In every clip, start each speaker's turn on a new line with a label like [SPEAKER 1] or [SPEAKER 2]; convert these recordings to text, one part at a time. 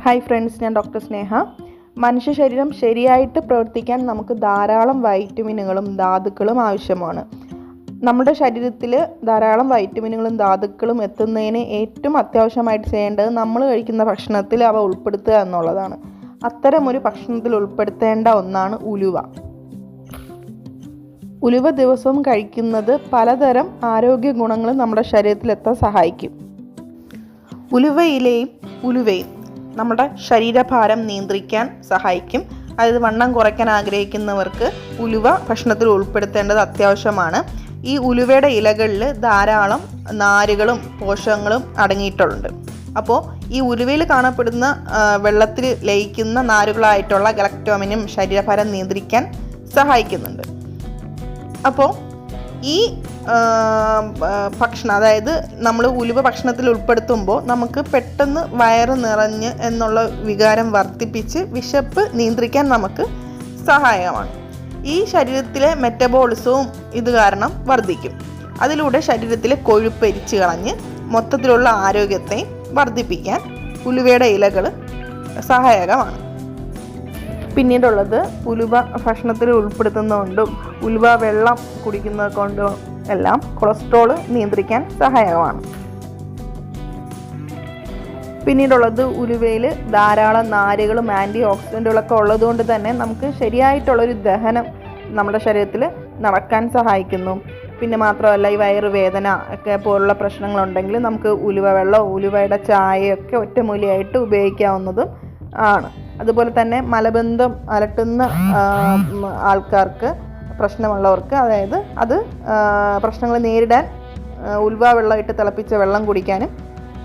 [SPEAKER 1] Hi friends, ഞാൻ doctor സ്നേഹ. മനുഷ്യ ശരീരം ശരിയായിട്ട് പ്രവർത്തിക്കാൻ നമുക്ക് ധാരാളം വൈറ്റമിനുകളും ധാതുക്കളും ആവശ്യമാണ്. നമ്മുടെ ശരീരത്തിൽ ധാരാളം വൈറ്റമിനുകളും ധാതുക്കളും എത്തുന്നതിന് ഏറ്റവും അത്യാവശ്യമായിട്ട് ചെയ്യേണ്ടത് നമ്മൾ കഴിക്കുന്ന ഭക്ഷണത്തിൽ അവ ഉൾപ്പെടുത്തുക എന്നുള്ളതാണ്. അത്തരമൊരു ഭക്ഷണത്തിൽ ഉൾപ്പെടുത്തേണ്ട ഒന്നാണ് ഉലുവ. ഉലുവ ദിവസവും കഴിക്കുന്നത് പലതരം ആരോഗ്യ ഗുണങ്ങളും നമ്മുടെ ശരീരത്തിലെത്താൻ സഹായിക്കും. ഉലുവയിലയും ഉലുവയും നമ്മുടെ ശരീരഭാരം നിയന്ത്രിക്കാൻ സഹായിക്കും. അതായത് വണ്ണം കുറയ്ക്കാൻ ആഗ്രഹിക്കുന്നവർക്ക് ഉലുവ ഭക്ഷണത്തിൽ ഉൾപ്പെടുത്തേണ്ടത് അത്യാവശ്യമാണ്. ഈ ഉലുവയുടെ ഇലകളിൽ ധാരാളം നാരുകളും പോഷകങ്ങളും അടങ്ങിയിട്ടുണ്ട്. അപ്പോൾ ഈ ഉലുവയിൽ കാണപ്പെടുന്ന വെള്ളത്തിൽ ലയിക്കുന്ന നാരുകളായിട്ടുള്ള ഗലക്ടോമിനും ശരീരഭാരം നിയന്ത്രിക്കാൻ സഹായിക്കുന്നുണ്ട്. അപ്പോൾ ഈ ഭക്ഷണം, അതായത് നമ്മൾ ഉലുവ ഭക്ഷണത്തിൽ ഉൾപ്പെടുത്തുമ്പോൾ നമുക്ക് പെട്ടെന്ന് വയറ് നിറഞ്ഞ് എന്നുള്ള വികാരം വർദ്ധിപ്പിച്ച് വിശപ്പ് നിയന്ത്രിക്കാൻ നമുക്ക് സഹായകമാണ്. ഈ ശരീരത്തിലെ മെറ്റബോളിസവും ഇത് കാരണം വർദ്ധിക്കും. അതിലൂടെ ശരീരത്തിലെ കൊഴുപ്പ് എരിച്ചു കളഞ്ഞ് മൊത്തത്തിലുള്ള ആരോഗ്യത്തെ വർദ്ധിപ്പിക്കാൻ ഉലുവയുടെ ഇലകൾ സഹായകമാണ്. പിന്നീടുള്ളത് ഉലുവ ഭക്ഷണത്തിൽ ഉൾപ്പെടുത്തുന്നതുകൊണ്ടും ഉലുവ വെള്ളം കുടിക്കുന്നത് കൊണ്ടും എല്ലാം കൊളസ്ട്രോൾ നിയന്ത്രിക്കാൻ സഹായകമാണ്. പിന്നീടുള്ളത് ഉലുവയിൽ ധാരാളം നാരുകളും ആൻറ്റി ഓക്സിഡൻറ്റുകളൊക്കെ ഉള്ളതുകൊണ്ട് തന്നെ നമുക്ക് ശരിയായിട്ടുള്ളൊരു ദഹനം നമ്മുടെ ശരീരത്തിൽ നടക്കാൻ സഹായിക്കുന്നു. പിന്നെ മാത്രമല്ല, ഈ വയറുവേദന ഒക്കെ പോലുള്ള പ്രശ്നങ്ങളുണ്ടെങ്കിൽ നമുക്ക് ഉലുവ വെള്ളമോ ഉലുവയുടെ ചായയൊക്കെ ഒറ്റമൂലിയായിട്ട് ഉപയോഗിക്കാവുന്നതും ആണ്. അതുപോലെ തന്നെ മലബന്ധം അലട്ടുന്ന ആൾക്കാർക്ക്, പ്രശ്നമുള്ളവർക്ക്, അതായത് അത് പ്രശ്നങ്ങൾ നേരിടാൻ ഉലുവ വെള്ളമായിട്ട് തിളപ്പിച്ച വെള്ളം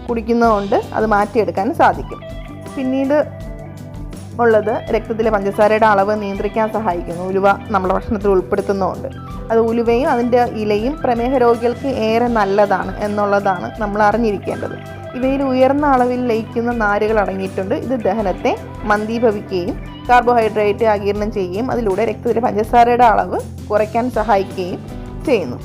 [SPEAKER 1] കുടിക്കുന്നതുകൊണ്ട് അത് മാറ്റിയെടുക്കാനും സാധിക്കും. പിന്നീട് ഉള്ളത് രക്തത്തിലെ പഞ്ചസാരയുടെ അളവ് നിയന്ത്രിക്കാൻ സഹായിക്കുന്നു ഉലുവ നമ്മുടെ ഭക്ഷണത്തിൽ ഉൾപ്പെടുത്തുന്നതുകൊണ്ട്. അത് ഉലുവയും അതിൻ്റെ ഇലയും പ്രമേഹ രോഗികൾക്ക് ഏറെ നല്ലതാണ് എന്നുള്ളതാണ് നമ്മൾ അറിഞ്ഞിരിക്കേണ്ടത്. ഇവയിൽ ഉയർന്ന അളവിൽ ലയിക്കുന്ന നാരുകൾ അടങ്ങിയിട്ടുണ്ട്. ഇത് ദഹനത്തെ മന്ദീഭവിക്കുകയും കാർബോഹൈഡ്രേറ്റ് ആഗിരണം ചെയ്യുകയും അതിലൂടെ രക്തത്തിലെ പഞ്ചസാരയുടെ അളവ് കുറയ്ക്കാൻ സഹായിക്കുകയും ചെയ്യുന്നു.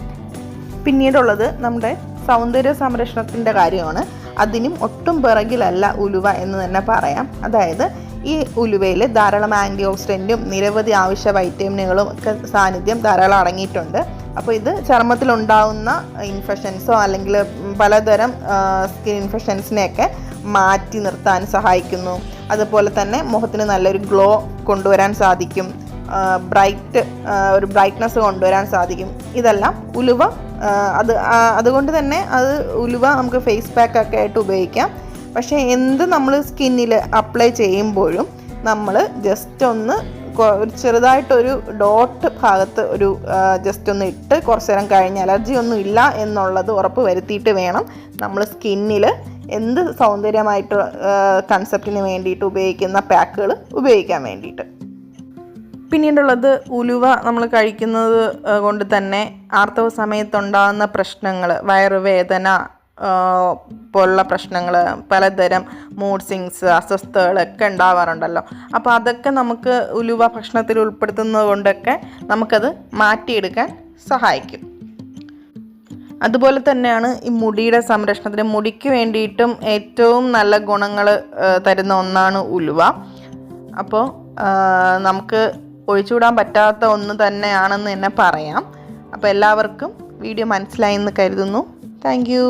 [SPEAKER 1] പിന്നീടുള്ളത് നമ്മുടെ സൗന്ദര്യ സംരക്ഷണത്തിൻ്റെ കാര്യമാണ്. അതിനും ഒട്ടും പിറകിലല്ല ഉലുവ എന്ന് തന്നെ പറയാം. അതായത് ഈ ഉലുവയിൽ ധാരാളം ആൻറ്റി ഓക്സിഡൻറ്റും നിരവധി ആവശ്യ വൈറ്റമിനുകളും ഒക്കെ സാന്നിധ്യം ധാരാളം അടങ്ങിയിട്ടുണ്ട്. അപ്പോൾ ഇത് ചർമ്മത്തിലുണ്ടാകുന്ന ഇൻഫെക്ഷൻസോ അല്ലെങ്കിൽ പലതരം സ്കിൻ ഇൻഫെക്ഷൻസിനെയൊക്കെ മാറ്റി നിർത്താൻ സഹായിക്കുന്നു. അതുപോലെ തന്നെ മുഖത്തിന് നല്ലൊരു ഗ്ലോ കൊണ്ടുവരാൻ സാധിക്കും. ഒരു ബ്രൈറ്റ്നസ് കൊണ്ടുവരാൻ സാധിക്കും. ഇതെല്ലാം ഉലുവ അതുകൊണ്ട് തന്നെ ഉലുവ നമുക്ക് ഫേസ് പാക്ക് ഒക്കെ ആയിട്ട് ഉപയോഗിക്കാം. പക്ഷേ എന്ത് നമ്മൾ സ്കിന്നിൽ അപ്ലൈ ചെയ്യുമ്പോഴും നമ്മൾ ജസ്റ്റ് ഒന്ന് ചെറുതായിട്ടൊരു ഡോട്ട് ഭാഗത്ത് ഒരു ജസ്റ്റ് ഒന്ന് ഇട്ട് കുറച്ച് നേരം കഴിഞ്ഞ് അലർജി ഒന്നും ഇല്ല എന്നുള്ളത് ഉറപ്പ് വരുത്തിയിട്ട് വേണം നമ്മൾ സ്കിന്നിൽ എന്ത് സൗന്ദര്യമായിട്ട് കൺസെപ്റ്റിന് വേണ്ടിയിട്ട് ഉപയോഗിക്കുന്ന പാക്കുകൾ ഉപയോഗിക്കാൻ വേണ്ടിയിട്ട്. പിന്നീടുള്ളത് ഉലുവ നമ്മൾ കഴിക്കുന്നത് കൊണ്ട് തന്നെ ആർത്തവ സമയത്തുണ്ടാകുന്ന പ്രശ്നങ്ങൾ, വയറുവേദന പോലുള്ള പ്രശ്നങ്ങൾ, പലതരം മൂഡ് സ്വിങ്സ്, അസ്വസ്ഥതകളൊക്കെ ഉണ്ടാവാറുണ്ടല്ലോ. അപ്പോൾ അതൊക്കെ നമുക്ക് ഉലുവ ഭക്ഷണത്തിൽ ഉൾപ്പെടുത്തുന്നത് കൊണ്ടൊക്കെ നമുക്കത് മാറ്റിയെടുക്കാൻ സഹായിക്കും. അതുപോലെ തന്നെയാണ് ഈ മുടിയുടെ സംരക്ഷണത്തിന്, മുടിക്ക് വേണ്ടിയിട്ടും ഏറ്റവും നല്ല ഗുണങ്ങൾ തരുന്ന ഒന്നാണ് ഉലുവ. അപ്പോൾ നമുക്ക് ഒഴിച്ചുകൂടാൻ പറ്റാത്ത ഒന്ന് തന്നെയാണെന്ന് തന്നെ പറയാം. അപ്പോൾ എല്ലാവർക്കും വീഡിയോ മനസ്സിലായി എന്ന് കരുതുന്നു. Thank you.